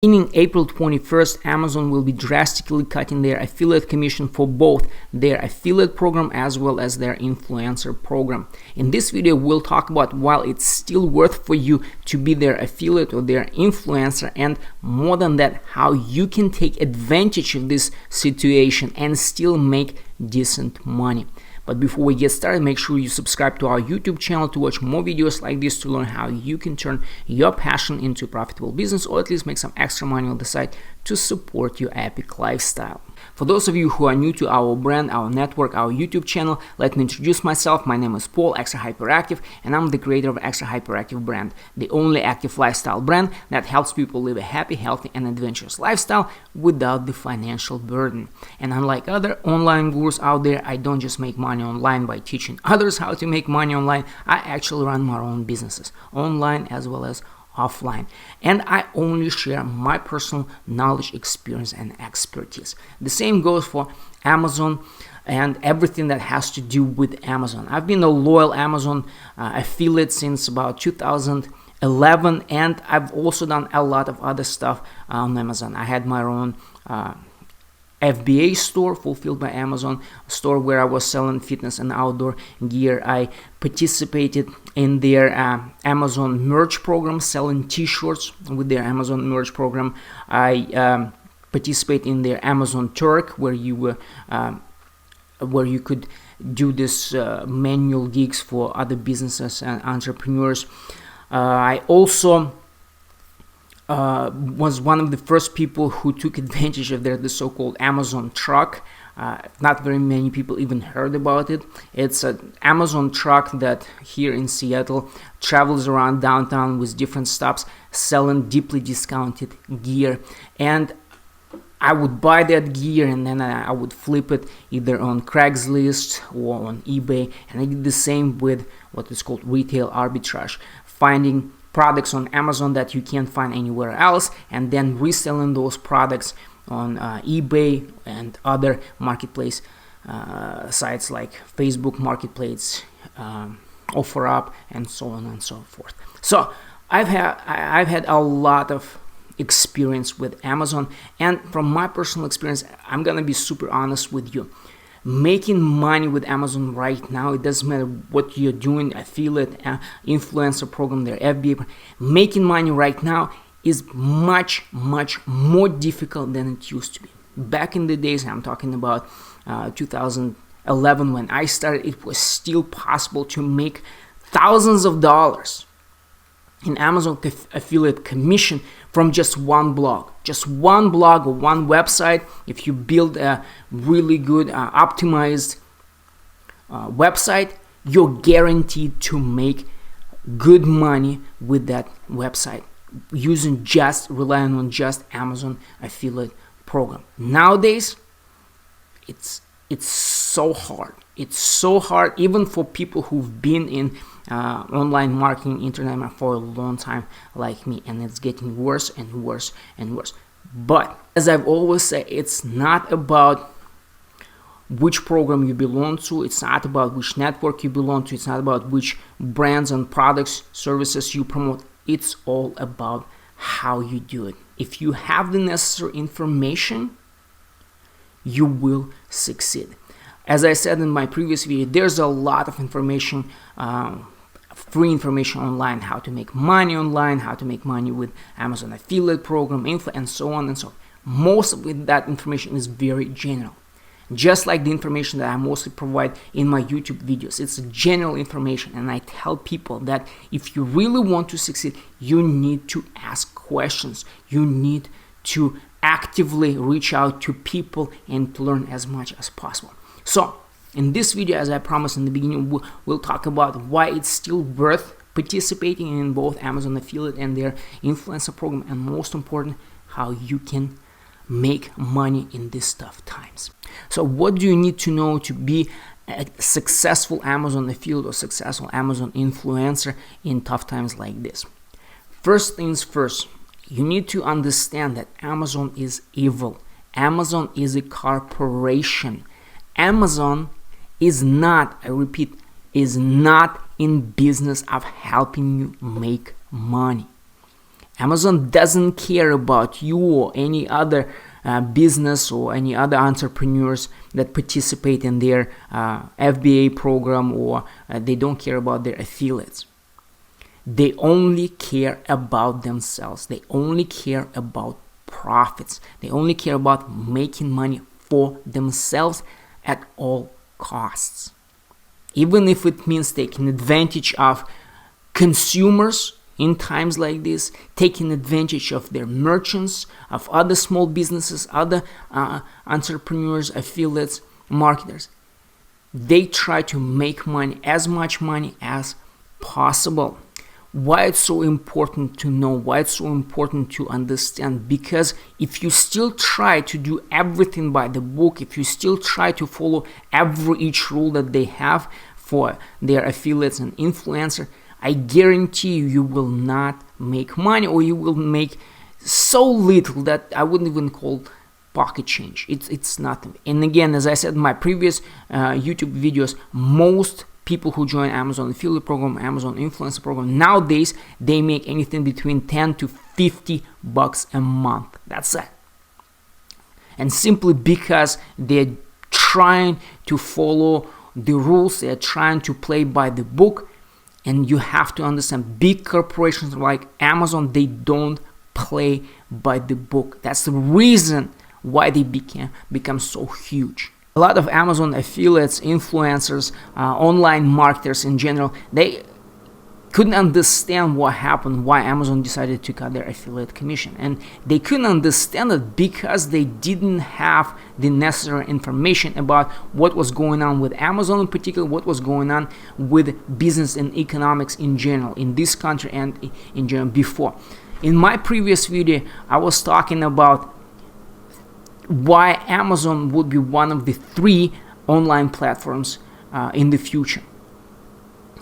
Beginning April 21st, Amazon will be drastically cutting their affiliate commission for both their affiliate program as well as their influencer program. In this video, we'll talk about why it's still worth for you to be their affiliate or their influencer, and more than that, how you can take advantage of this situation and still make decent money. But before we get started, make sure you subscribe to our YouTube channel to watch more videos like this to learn how you can turn your passion into a profitable business, or at least make some extra money on the side to support your epic lifestyle. For those of you who are new to our brand, our network, our YouTube channel, let me introduce myself. My name is Paul, Extra Hyperactive, and I'm the creator of Extra Hyperactive brand, the only active lifestyle brand that helps people live a happy, healthy, and adventurous lifestyle without the financial burden. And unlike other online gurus out there, I don't just make money online by teaching others how to make money online. I actually run my own businesses, online as well as offline, and I only share my personal knowledge, experience, and expertise. The same goes for Amazon and everything that has to do with Amazon. I've been a loyal Amazon affiliate since about 2011, and I've also done a lot of other stuff on Amazon. I had my own FBA store, Fulfilled by Amazon store, where I was selling fitness and outdoor gear. I participated in their Amazon merch program, selling t-shirts with their Amazon merch program. I participate in their Amazon Turk, where you could do this manual gigs for other businesses and entrepreneurs. I also was one of the first people who took advantage of the so-called Amazon truck. Not very many people even heard about it. It's an Amazon truck that here in Seattle travels around downtown with different stops selling deeply discounted gear. And I would buy that gear and then I would flip it either on Craigslist or on eBay. And I did the same with what is called retail arbitrage, finding products on Amazon that you can't find anywhere else, and then reselling those products on eBay and other marketplace sites like Facebook Marketplace, OfferUp, and so on and so forth. So I've had a lot of experience with Amazon, and from my personal experience, I'm gonna be super honest with you. Making money with Amazon right now, it doesn't matter what you're doing, affiliate, influencer program, their FBA, making money right now is much more difficult than it used to be. Back in the days, I'm talking about 2011 when I started, it was still possible to make thousands of dollars in Amazon affiliate commission from just one blog or one website. If you build a really good optimized website, you're guaranteed to make good money with that website relying on just Amazon affiliate program. Nowadays, it's so hard. It's so hard even for people who've been in online marketing, internet marketing for a long time like me, and it's getting worse and worse and worse. But as I've always said, it's not about which program you belong to, it's not about which network you belong to, it's not about which brands and products, services you promote. It's all about how you do it. If you have the necessary information, you will succeed. As I said in my previous video, there's a lot of information, free information online, how to make money online, how to make money with Amazon affiliate program, and so on and so on. Most of that information is very general. Just like the information that I mostly provide in my YouTube videos. It's general information, and I tell people that if you really want to succeed, you need to ask questions. You need to actively reach out to people and to learn as much as possible. So in this video, as I promised in the beginning, we'll talk about why it's still worth participating in both Amazon affiliate and their influencer program, and most important, how you can make money in these tough times. So what do you need to know to be a successful Amazon affiliate or successful Amazon influencer in tough times like this? First things first, you need to understand that Amazon is evil. Amazon is a corporation. Amazon is not, I repeat, is not in business of helping you make money. Amazon doesn't care about you or any other business or any other entrepreneurs that participate in their FBA program, or they don't care about their affiliates. They only care about themselves. They only care about profits. They only care about making money for themselves at all costs. Even if it means taking advantage of consumers in times like this, taking advantage of their merchants, of other small businesses, other entrepreneurs, affiliates, marketers. They try to make money, as much money as possible. Why it's so important to know, why it's so important to understand? Because if you still try to do everything by the book, if you still try to follow each rule that they have for their affiliates and influencer, I guarantee you will not make money, or you will make so little that I wouldn't even call pocket change. It's nothing. And again, as I said in my previous YouTube videos, most people who join Amazon affiliate program, Amazon influencer program, nowadays they make anything between $10 to $50 a month. That's it. And simply because they're trying to follow the rules, they're trying to play by the book. And you have to understand, big corporations like Amazon, they don't play by the book. That's the reason why they become so huge. A lot of Amazon affiliates, influencers, online marketers in general, they couldn't understand what happened, why Amazon decided to cut their affiliate commission. And they couldn't understand it because they didn't have the necessary information about what was going on with Amazon in particular, what was going on with business and economics in general in this country and in general before. In my previous video, I was talking about why Amazon would be one of the 3 online platforms in the future.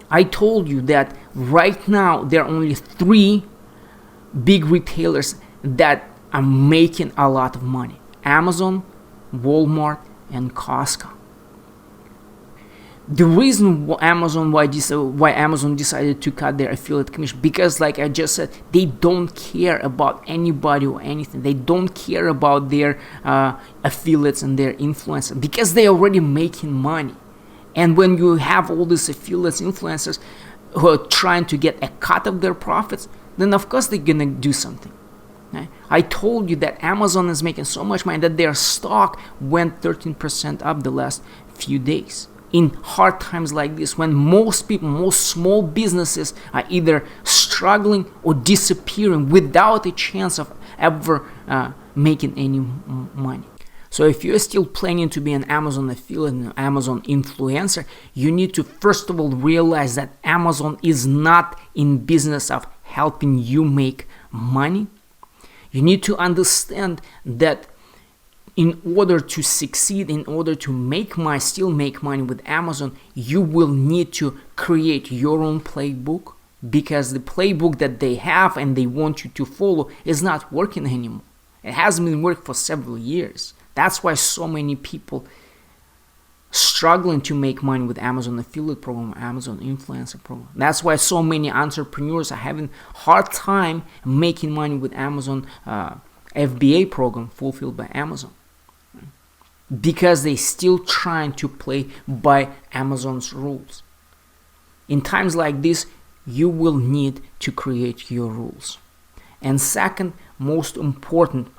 I told you that right now there are only 3 big retailers that are making a lot of money: Amazon, Walmart, and Costco. The reason why Amazon decided to cut their affiliate commission, because like I just said, they don't care about anybody or anything. They don't care about their affiliates and their influencers, because they're already making money. And when you have all these affiliates, influencers who are trying to get a cut of their profits, then of course they're gonna do something. Okay? I told you that Amazon is making so much money that their stock went 13% up the last few days. In hard times like this, when most people, most small businesses are either struggling or disappearing without a chance of ever making any money. So if you're still planning to be an Amazon affiliate and an Amazon influencer, you need to first of all realize that Amazon is not in business of helping you make money. You need to understand that in order to succeed, in order to make money, still make money with Amazon, you will need to create your own playbook, because the playbook that they have and they want you to follow is not working anymore. It hasn't been working for several years. That's why so many people struggling to make money with Amazon affiliate program, Amazon influencer program. That's why so many entrepreneurs are having hard time making money with Amazon FBA program, Fulfilled by Amazon, because they still trying to play by Amazon's rules. In times like this, you will need to create your rules. And second, most important,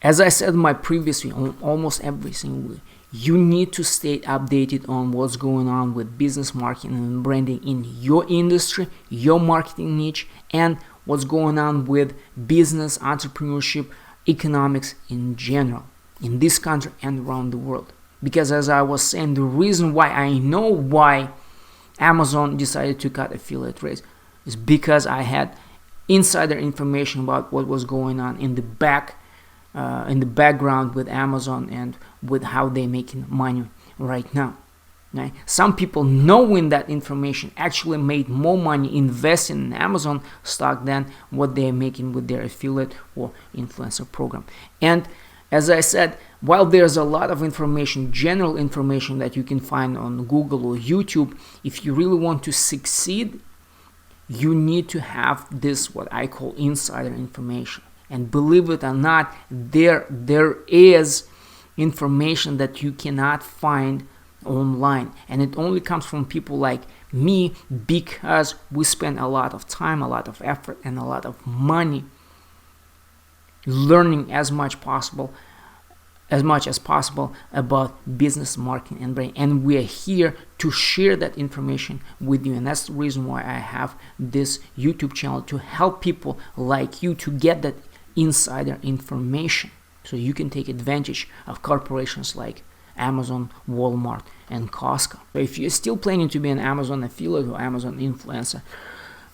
as I said in my previous video, on almost every single way, you need to stay updated on what's going on with business marketing and branding in your industry, your marketing niche, and what's going on with business, entrepreneurship, economics in general, in this country and around the world. Because as I was saying, the reason why I know why Amazon decided to cut affiliate rates is because I had insider information about what was going on in the background with Amazon and with how they're making money right now. Right? Some people knowing that information actually made more money investing in Amazon stock than what they're making with their affiliate or influencer program. And as I said, while there's a lot of information, general information that you can find on Google or YouTube, if you really want to succeed, you need to have this, what I call insider information. And believe it or not, there is information that you cannot find online, and it only comes from people like me, because we spend a lot of time, a lot of effort, and a lot of money learning as much as possible about business, marketing, and branding. And we are here to share that information with you, and that's the reason why I have this YouTube channel, to help people like you to get that insider information, so you can take advantage of corporations like Amazon, Walmart, and Costco. So if you're still planning to be an Amazon affiliate or Amazon influencer,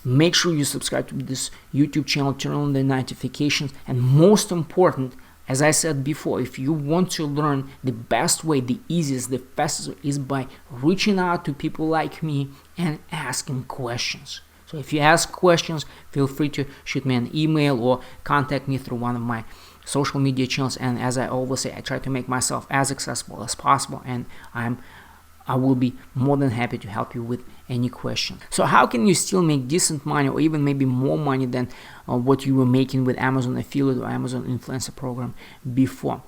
make sure you subscribe to this YouTube channel, turn on the notifications, and most important, as I said before, if you want to learn, the best way, the easiest, the fastest way is by reaching out to people like me and asking questions. So if you ask questions, feel free to shoot me an email or contact me through one of my social media channels. And as I always say, I try to make myself as accessible as possible, and I will be more than happy to help you with any question. So how can you still make decent money, or even maybe more money than what you were making with Amazon affiliate or Amazon influencer program before?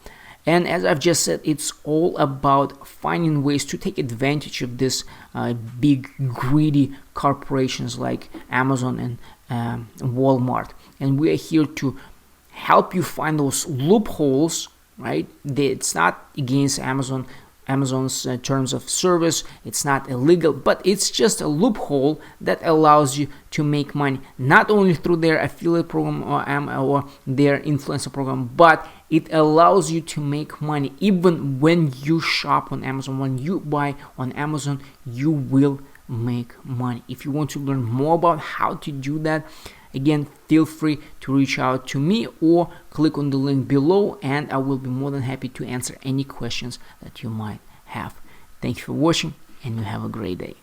And as I've just said, it's all about finding ways to take advantage of this big greedy corporations like Amazon and Walmart. And we are here to help you find those loopholes, right? It's not against Amazon's terms of service, it's not illegal, but it's just a loophole that allows you to make money, not only through their affiliate program or their influencer program, but it allows you to make money even when you shop on Amazon. When you buy on Amazon, you will make money. If you want to learn more about how to do that, again, feel free to reach out to me or click on the link below, and I will be more than happy to answer any questions that you might have. Thank you for watching, and you have a great day.